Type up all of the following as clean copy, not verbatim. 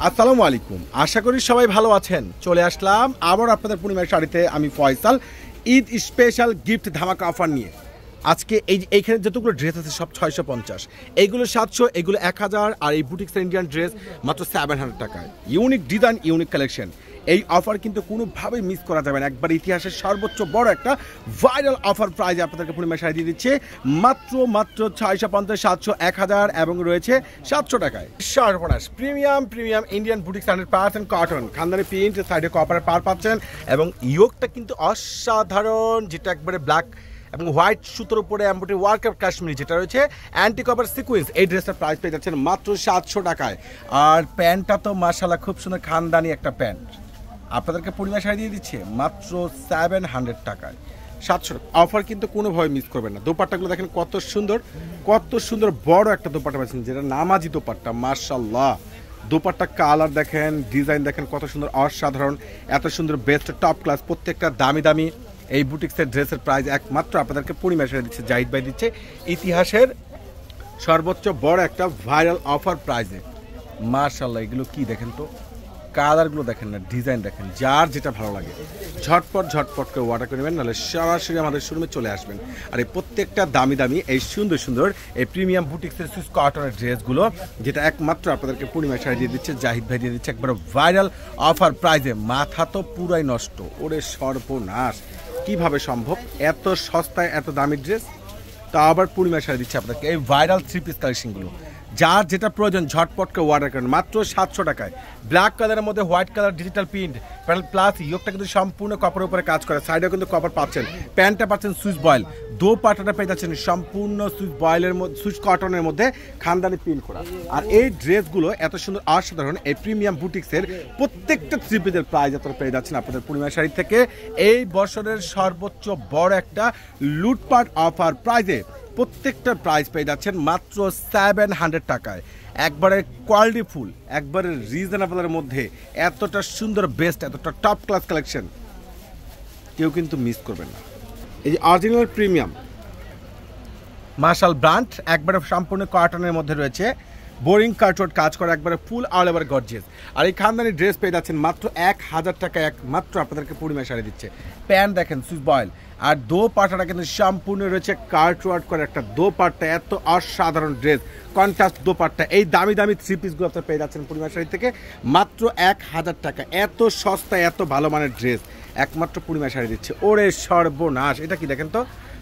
আসসালামু আলাইকুম, আশা করি সবাই ভালো আছেন। চলে আসলাম আবার আপনাদের পূর্ণিমার শাড়িতে। আমি ফয়সাল, ঈদ স্পেশাল গিফট ধামাকা অফার নিয়ে। আজকে এইখানে যতগুলো ড্রেস আছে সব 650, এইগুলো 700, এগুলো 1000, আর এই বুটিক্সের ইন্ডিয়ান ড্রেস মাত্র 700 টাকায়। Unique design, unique collection. এই অফার কিন্তু কোনোভাবেই মিস করা যাবে না। একবার ইতিহাসের সর্বোচ্চ বড় একটা ভাইরাল অফার প্রাইজে আপনাদেরকে পূর্ণিমা শাড়ি দিয়ে দিচ্ছে মাত্র 650, 700, 1000 এবং রয়েছে 700 টাকায়। সর্বনাশ প্রিমিয়াম ইন্ডিয়ান বুটিক্স 100% কটন, খানদানি প্রিন্ট, সাইডে কপারের পার পাচ্ছেন এবং ইয়োগটা কিন্তু অসাধারণ, যেটা একবারে ব্ল্যাক এবং হোয়াইট সুতোর উপরে এমব্রয়ডারি ওয়ার্ক অফ কাশ্মীরি যেটা রয়েছে অ্যান্টি কপার সিকোয়েন্স। এই ড্রেসটার প্রাইস পেয়ে যাচ্ছেন মাত্র 700 টাকায়। আর প্যান্টটা তো মাশাআল্লাহ খুব সুন্দর খানদানি একটা প্যান্ট, আপনাদেরকে পূর্ণিমা শাড়ি দিয়ে দিচ্ছে মাত্র 700 টাকায়। 700 অফার কিন্তু কোনোভাবে মিস করবেন না। দোপাট্টাগুলো দেখেন কত সুন্দর বড় একটা দোপাট্টা পাচ্ছেন, যেটা নামাজি দোপাট্টা। মাশাআল্লাহ, দোপাট্টা কালার দেখেন, ডিজাইন দেখেন কত সুন্দর, অসাধারণ, এত সুন্দর, বেস্ট টপ ক্লাস। প্রত্যেকটা দামি এই বুটিক্সের ড্রেসের প্রাইস একমাত্র আপনাদেরকে পূর্ণিমা শাড়ি দিচ্ছে, জাহিদ ভাই দিচ্ছে ইতিহাসের সর্বোচ্চ বড় একটা ভাইরাল অফার প্রাইজে। মাশাআল্লাহ, এগুলো কি দেখেন তো, কালারগুলো দেখেন না, ডিজাইন দেখেন, যার যেটা ভালো লাগে ঝটপট করে অর্ডার করে নেবেন, নাহলে সরাসরি আমাদের শোরুমে চলে আসবেন। আর এই প্রত্যেকটা দামি এই সুন্দর এই প্রিমিয়াম বুটিক্সের সুইস কটনের ড্রেসগুলো, যেটা একমাত্র আপনাদেরকে পূর্ণিমা শাড়ি দিয়ে দিচ্ছে, জাহিদ ভাই দিয়ে দিচ্ছে একবার ভাইরাল অফার প্রাইজে। মাথা তো পুরাই নষ্ট, ওরে সর্বনাশ, কিভাবে সম্ভব এত সস্তায় এত দামি ড্রেস, তা আবার পূর্ণিমা শাড়ি দিচ্ছে আপনাদেরকে এই ভাইরাল 3 পিস কালেকশনগুলো। যার যেটা প্রয়োজন ঝটপটকে অর্ডার করেন মাত্র 700 টাকায়। ব্ল্যাক কালারের মধ্যে white colour digital print panel plus ইয়োগটা কিন্তু সম্পূর্ণ কপারের উপরে কাজ করে, সাইডেও কিন্তু কপার পাচ্ছেন, প্যান্টটা পাচ্ছেন সুইচ বয়েল, দোপাট্টাটা পেয়ে যাচ্ছেন সম্পূর্ণ সুইচ বয়েলের মধ্যে, সুইচ কটনের মধ্যে খানদানি প্রিন্ট করা। আর এই ড্রেসগুলো এত সুন্দর অসাধারণ এই প্রিমিয়াম বুটিক্সের প্রত্যেকটা 3 পিসের প্রাইস আপনারা পেয়ে যাচ্ছেন আপনাদের পূর্ণিমা শাড়ি থেকে এই বছরের সর্বোচ্চ বড় একটা লুটপাট অফার প্রাইজে। প্রত্যেকটা প্রাইস পেয়ে যাচ্ছেন মাত্র 700 টাকায়। একবারে কোয়ালিটি ফুল, একবারে রিজনেবলের মধ্যে এতটা সুন্দর, বেস্ট, এতটা টপ ক্লাস কালেকশন কেউ কিন্তু মিস করবেন না। এই যে অরিজিনাল প্রিমিয়াম মার্শাল ব্র্যান্ড, একবারে সম্পূর্ণ কটনের মধ্যে রয়েছে, বোরিং কাটওয়ার্ক কাজ করা, একবারে ফুল অল ওভার গর্জিয়াস। আর এই খানদানি ড্রেস পেয়ে যাচ্ছেন মাত্র 1000 টাকায়, একমাত্র আপনাদেরকে পূর্ণিমা শাড়ি দিচ্ছে। প্যান্ট দেখেন সুইচ বয়েল, আর দোপাট্টাটা কিন্তু সম্পূর্ণ রয়েছে কাটওয়ার্ক করে একটা দোপাট্টা, এত অসাধারণ ড্রেস, কন্ট্রাস্ট দোপাট্টা। এই দামি 3 পিসগুলো আপনারা পেয়ে যাচ্ছেন পূর্ণিমা শাড়ি থেকে মাত্র 1000 টাকা। এত সস্তায় এত ভালো মানের ড্রেস একমাত্র পূর্ণিমা শাড়ি দিচ্ছে। ওরে সর্বনাশ, এটা কি দেখেন তো,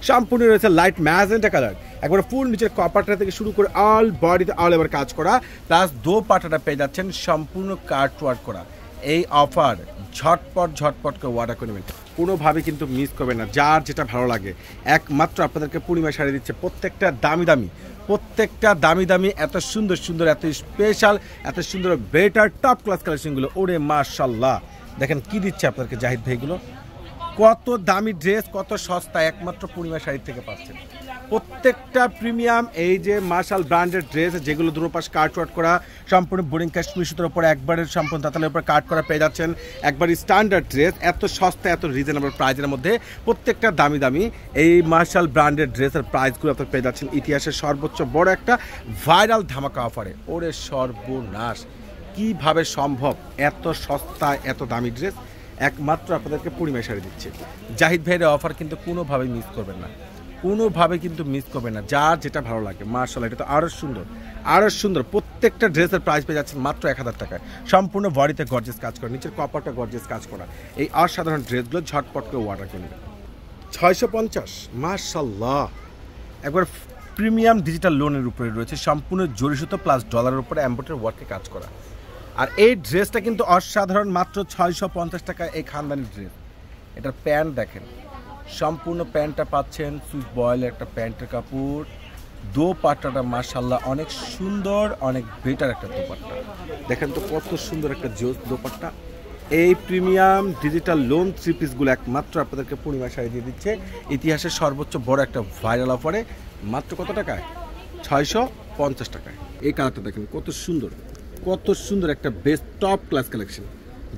সম্পূর্ণ রয়েছে লাইট ম্যাজেন্টা কালার, একবার ফুল নিচের কপারটা থেকে শুরু করে অল বডিতে অল ওভার কাজ করা, প্লাস দোপাট্টাটা পেয়ে যাচ্ছেন সম্পূর্ণ কাটওয়ার্ক করা। এই অফার ঝটপট করে অর্ডার করে নেবেন, কোনোভাবে কিন্তু মিস করবেন না। যার যেটা ভালো লাগে একমাত্র আপনাদেরকে পূর্ণিমা শাড়ি দিচ্ছে। প্রত্যেকটা দামি এত সুন্দর, এত স্পেশাল, এত সুন্দর বেটার টপ ক্লাস কালেকশনগুলো। ওরে মাশাআল্লাহ, দেখেন কি দিচ্ছে আপনাদেরকে জাহিদ ভাইগুলো, কত দামি ড্রেস, কত সস্তা, একমাত্র পূর্ণিমা শাড়ি থেকে পাচ্ছেন। প্রত্যেকটা প্রিমিয়াম এই যে মার্শাল ব্র্যান্ডের ড্রেস, যেগুলো দুপাশ কাটওয়ার্ক করা, সম্পূর্ণ বোরিং কাশ্মীর সুতোর উপরে একবারে সম্পূর্ণ তাঁতালের উপর কাট করা পেয়ে যাচ্ছেন। একবার স্ট্যান্ডার্ড ড্রেস, এত সস্তা, এত রিজনেবল প্রাইজের মধ্যে প্রত্যেকটা দামি এই মার্শাল ব্র্যান্ডের ড্রেসের প্রাইসগুলো আপনারা পেয়ে যাচ্ছেন ইতিহাসের সর্বোচ্চ বড় একটা ভাইরাল ধামাকা অফারে। ওরে সর্বনাশ, কিভাবে সম্ভব এত সস্তা এত দামি ড্রেস একমাত্র আপনাদেরকে পূর্ণিমা শাড়ি দিচ্ছে জাহিদ ভাইয়ের অফার, কিন্তু কোনোভাবেই মিস করবেন না, যার যেটা ভালো লাগে। মাশাআল্লাহ, এটা তো আরও সুন্দর। প্রত্যেকটা ড্রেসের প্রাইস পেয়ে যাচ্ছেন মাত্র 1000 টাকায়। সম্পূর্ণ বডিতে গর্জিয়াস কাজ করা, নিচের কপারটা গর্জিয়াস কাজ করা। এই অসাধারণ ড্রেসগুলো ঝটপট করে অর্ডার করে নেবেন। 650, মাশাআল্লাহ, একবার প্রিমিয়াম ডিজিটাল লোনের উপরে রয়েছে, সম্পূর্ণ জরি সুতো প্লাস ডলারের উপরে এমব্রয়ডারি ওয়ার্কে কাজ করা। আর এই ড্রেসটা কিন্তু অসাধারণ, মাত্র 650 টাকায় এই খানদানি ড্রেস। এটার প্যান্ট দেখেন, সম্পূর্ণ প্যান্টটা পাচ্ছেন সুইচ বয়েলের একটা প্যান্টের কাপড়, দোপাট্টাটা মাশাআল্লাহ অনেক সুন্দর, অনেক বেটার একটা দোপাট্টা। দেখেন তো কত সুন্দর একটা জোস দোপাট্টা। এই প্রিমিয়াম ডিজিটাল লোন 3 পিসগুলো একমাত্র আপনাদেরকে পূর্ণিমা শাড়ি দিয়ে দিচ্ছে ইতিহাসের সর্বোচ্চ বড় একটা ভাইরাল অফারে। মাত্র কত টাকায়? 650 টাকায়। এই কালারটা দেখেন কত সুন্দর একটা বেস্ট টপ ক্লাস কালেকশন।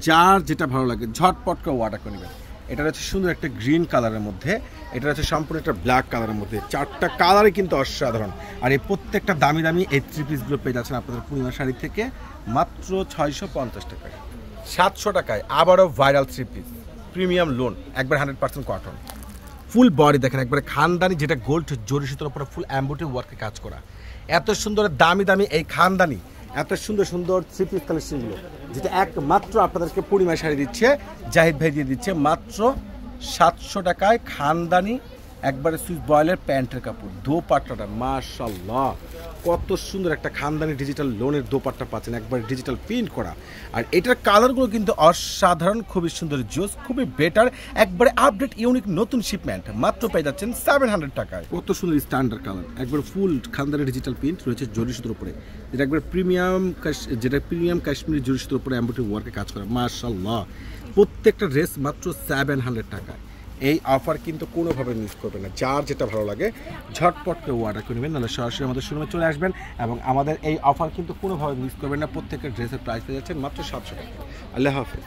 যার যেটা ভালো লাগে ঝটপট করে অর্ডার করে নেবেন। এটা হচ্ছে সুন্দর একটা গ্রিন কালারের মধ্যে, এটা হচ্ছে সম্পূর্ণ একটা ব্ল্যাক কালারের মধ্যে, 4টা কালারই কিন্তু অসাধারণ। আর এই প্রত্যেকটা দামি এই 3 পিসগুলো পেয়ে যাচ্ছেন আপনাদের পূর্ণিমা শাড়ি থেকে মাত্র 650 টাকায়। 700 টাকায় আবারও ভাইরাল 3 পিস প্রিমিয়াম লোন, একবার 100% কটন, ফুল বডি দেখেন একবারে খানদানি, যেটা গোল্ড জরি সুতোর উপরে ফুল এমব্রয়ডারি ওয়ার্কে কাজ করা। এত সুন্দর দামি দামি এই খানদানি, এত সুন্দর সুন্দর 3 পিস কালেকশনগুলো, যেটা একমাত্র আপনাদেরকে পূর্ণিমা শাড়ি দিচ্ছে, জাহিদ ভাই দিয়ে দিচ্ছে মাত্র 700 টাকায়। খানদানি একবারে সুইচ বয়েলের প্যান্টের কাপড়, দোপাট্টাটা মাশাআল্লাহ কত সুন্দর একটা খানদানি ডিজিটাল লোনের দোপাট্টা পাচ্ছেন, একবারে ডিজিটাল প্রিন্ট করা। আর এটার কালারগুলো কিন্তু অসাধারণ, খুবই সুন্দর জোস, খুবই বেটার, একবারে আপডেট ইউনিক নতুন শিপমেন্ট, মাত্র পেয়ে যাচ্ছেন 700 টাকায়। কত সুন্দর স্ট্যান্ডার্ড কালার, একবার ফুল খানদানি ডিজিটাল প্রিন্ট রয়েছে জরি সুতোর উপরে, যেটা একবার প্রিমিয়াম কাশ্মীরি জরি সুতোর উপরে এমব্রয়ডারি ওয়ার্কে কাজ করা। মাশাআল্লাহ প্রত্যেকটা ড্রেস মাত্র 700 টাকায়। এই অফার কিন্তু কোনোভাবে মিস করবেন না, যার যেটা ভালো লাগে ঝটপট করে অর্ডার করে নেবেন, নাহলে সরাসরি আমাদের শোরুমে চলে আসবেন। এবং আমাদের এই অফার কিন্তু কোনোভাবে মিস করবেন না, প্রত্যেকের ড্রেসের প্রাইস পেয়ে যাচ্ছেন মাত্র 700 টাকা। আল্লাহ হাফেজ।